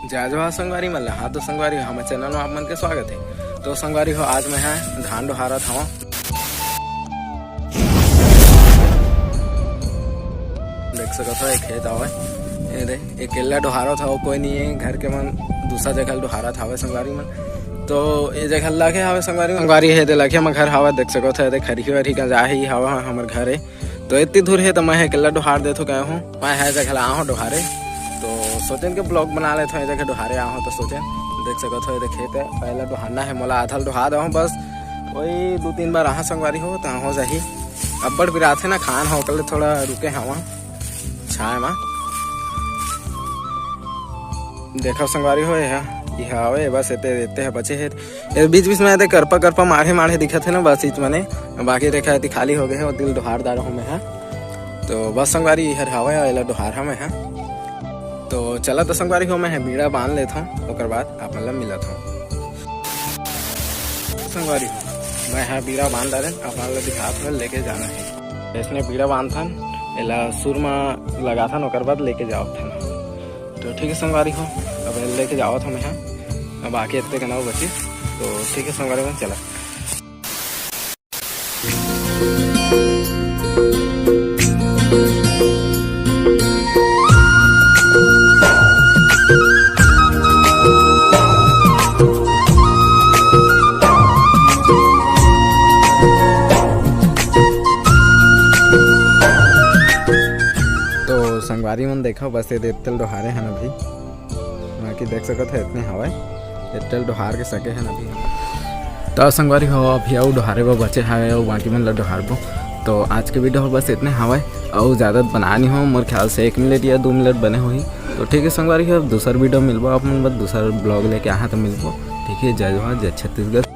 जय जवाहर संगवारी मल्ला। हाँ तो संगवारी हो हमारे चैनल में आप मन के स्वागत है। तो संगवारी हो आज मैं है धान डोहारा था। देख सकते हो एक खेत आवे ये एक केला डोहारा था, वो कोई नहीं है घर के मन दूसरा जगह डोहारा था संगवारी मन। तो ये जगह लागे हवे संगवारी है दे लगे घर हवा देख सको थे खरी वरी का जा ही हवा हमारे घर है। तो इतनी दूर है तो मैं केला डोहार दे तो गए हूँ मैं है जगह आ हूँ डोहारे। तो सोचें के ब्लॉग बना लेते हैं जगह डोहारे आ हूँ। तो सोचें देख सको थे ये खेत है पहले डोहारना है मोला आधा डोहा दो बस वही 2-3 बार आहाँ संगवारी हो तो हो जाही। अब्बड़ बिरात है ना खान हो कल थोड़ा रुके हवा छाए माँ देखा संगवारी हो हवे बस इतने है बचे है बीच बीच में करपा करपा माढ़े दिखत है ना बस इच मने बाकी देखा खाली हो गए है दिल डोहारदार हूँ मैं है। तो बस संगवारी हर हवा एला डोहार में है। तो चला तो संगवारी हो मैं है बीड़ा बांध लेता हूँ और बाद आप मतलब मिलता हूँ। संगवारी मैं है बीड़ा बांध डाले अपना दिखा लेके जाना है। इसने बीड़ा बांध था एला सुर में लगा था और बाद लेके जाओ था। तो ठीक है संगवारी हो अब लेके जाओ था मैं अब आके इतने का ना बची। तो ठीक है संगवारी में चला। तो संगवारी मन देखो बस ये इतल डोहारे हैं अभी बाकी देख सकते थे इतने हवा इतल डोहार के सके हैं अभी। तो संगवारी हो अभी आओ डोहारे वो बचे है और बाकी मन डोहार बो। तो आज के वीडियो बस इतने हवा और ज़्यादा बनानी हो मोर ख्याल से 1 मिनट या 2 मिनट बने हुई। तो ठीक है संगवारी हो दूसरा वीडियो मिलबो अपन बस दूसरा ब्लॉग लेके आहा तो मिलबो। ठीक है जय जवाहर जय छत्तीसगढ़।